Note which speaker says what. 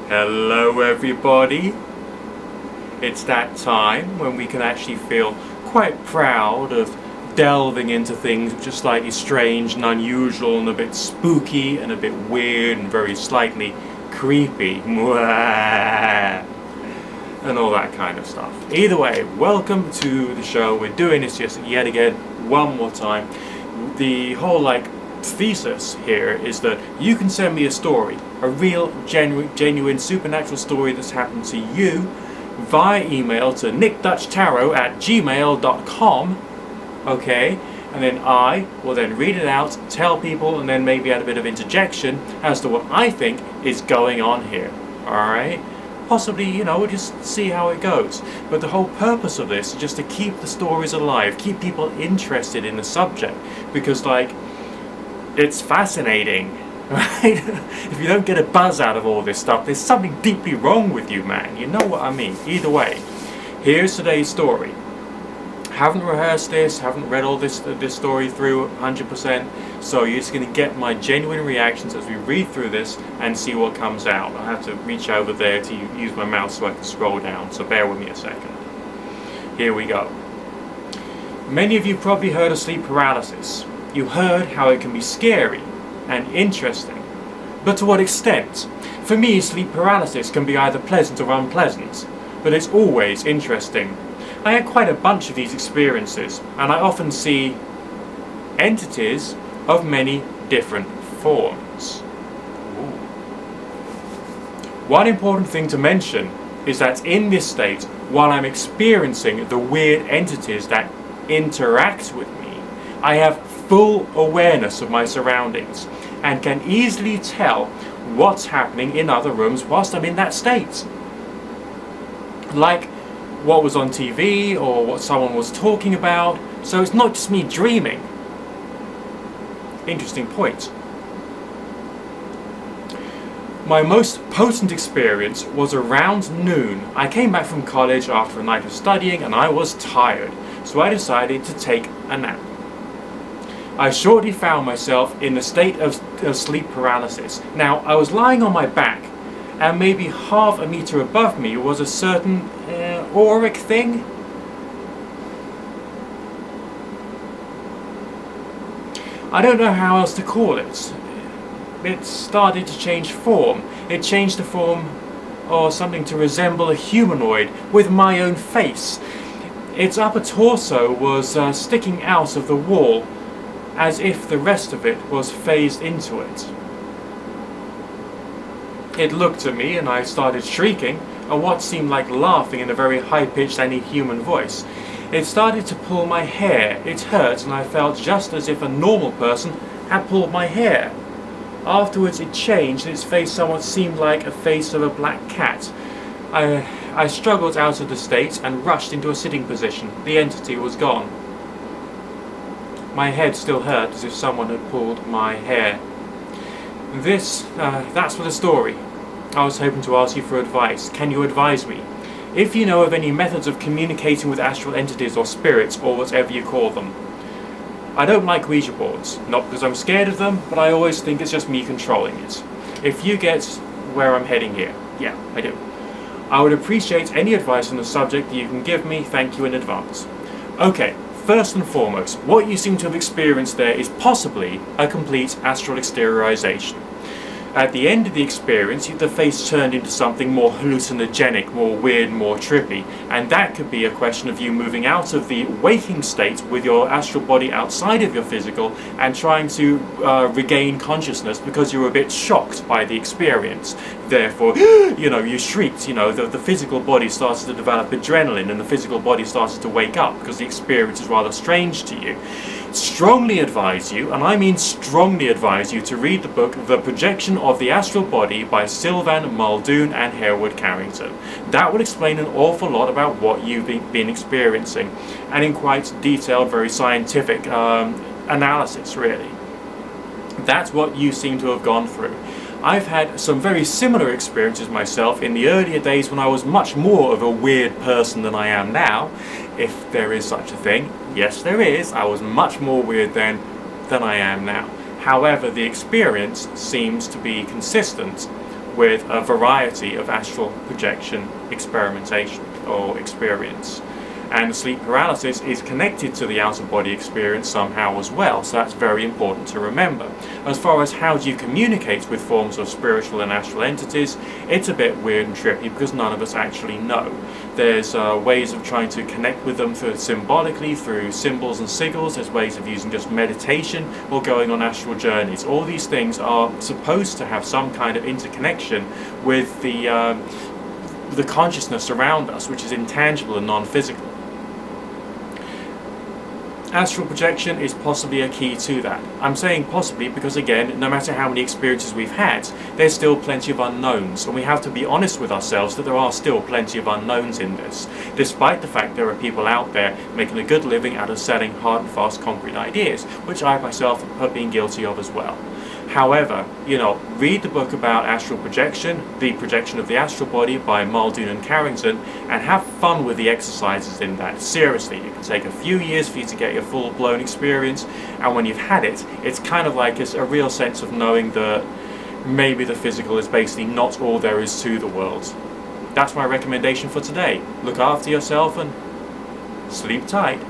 Speaker 1: Hello everybody. It's that time when we can actually feel quite proud of delving into things which are slightly strange and unusual and a bit spooky and a bit weird and very slightly creepy. And all that kind of stuff. Either way, welcome to the show. We're doing this just yet again, one more time. The whole thesis here is that you can send me a story, a real, genuine supernatural story that's happened to you via email to nickdutchtarot@gmail.com, okay? And then I will then read it out, tell people, and then maybe add a bit of interjection as to what I think is going on here, alright? Possibly, we'll just see how it goes. But the whole purpose of this is just to keep the stories alive, keep people interested in the subject, because it's fascinating, right? If you don't get a buzz out of all this stuff, there's something deeply wrong with you, man. You know what I mean? Either way, here's today's story. Haven't rehearsed this, haven't read all this story through 100%, so you're just going to get my genuine reactions as we read through this and see what comes out. I have to reach over there to use my mouse so I can scroll down, so bear with me a second. Here we go. Many of you probably heard of sleep paralysis. You heard how it can be scary and interesting. But to what extent? For me, sleep paralysis can be either pleasant or unpleasant, but it's always interesting. I had quite a bunch of these experiences, and I often see entities of many different forms. Ooh. One important thing to mention is that in this state, while I'm experiencing the weird entities that interact with me, I have full awareness of my surroundings and can easily tell what's happening in other rooms whilst I'm in that state. Like what was on TV or what someone was talking about, so it's not just me dreaming. Interesting point. My most potent experience was around noon. I came back from college after a night of studying and I was tired, so I decided to take a nap. I shortly found myself in a state of sleep paralysis. Now, I was lying on my back, and maybe half a meter above me was a certain auric thing. I don't know how else to call it. It started to change form. It changed the form or something to resemble a humanoid with my own face. Its upper torso was sticking out of the wall, as if the rest of it was phased into it. It looked at me and I started shrieking, and what seemed like laughing in a very high-pitched and inhuman voice. It started to pull my hair. It hurt and I felt just as if a normal person had pulled my hair. Afterwards it changed and its face somewhat seemed like a face of a black cat. I struggled out of the state and rushed into a sitting position. The entity was gone. My head still hurt as if someone had pulled my hair. That's for the story. I was hoping to ask you for advice. Can you advise me? If you know of any methods of communicating with astral entities or spirits or whatever you call them. I don't like Ouija boards. Not because I'm scared of them, but I always think it's just me controlling it. If you get where I'm heading here. Yeah, I do. I would appreciate any advice on the subject that you can give me. Thank you in advance. Okay. First and foremost, what you seem to have experienced there is possibly a complete astral exteriorization. At the end of the experience, the face turned into something more hallucinogenic, more weird, more trippy, and that could be a question of you moving out of the waking state with your astral body outside of your physical and trying to regain consciousness because you were a bit shocked by the experience. Therefore, you shrieked, the physical body started to develop adrenaline and the physical body started to wake up because the experience is rather strange to you. Strongly advise you, and I mean strongly advise you, to read the book The Projection of the Astral Body by Sylvan Muldoon and Hereward Carrington. That will explain an awful lot about what you've been experiencing, and in quite detailed, very scientific analysis, really. That's what you seem to have gone through. I've had some very similar experiences myself in the earlier days when I was much more of a weird person than I am now, if there is such a thing. Yes, there is. I was much more weird then than I am now. However, the experience seems to be consistent with a variety of astral projection experimentation or experience. And sleep paralysis is connected to the out-of-body experience somehow as well, so that's very important to remember. As far as how do you communicate with forms of spiritual and astral entities, it's a bit weird and trippy because none of us actually know. There's ways of trying to connect with them symbolically through symbols and sigils. There's ways of using just meditation or going on astral journeys. All these things are supposed to have some kind of interconnection with the consciousness around us, which is intangible and non-physical. Astral projection is possibly a key to that. I'm saying possibly because, again, no matter how many experiences we've had, there's still plenty of unknowns, and we have to be honest with ourselves that there are still plenty of unknowns in this, despite the fact there are people out there making a good living out of selling hard and fast concrete ideas, which I myself have been guilty of as well. However, read the book about astral projection, The Projection of the Astral Body by Muldoon and Carrington, and have fun with the exercises in that. Seriously, it can take a few years for you to get your full-blown experience, and when you've had it, it's kind of like it's a real sense of knowing that maybe the physical is basically not all there is to the world. That's my recommendation for today. Look after yourself and sleep tight.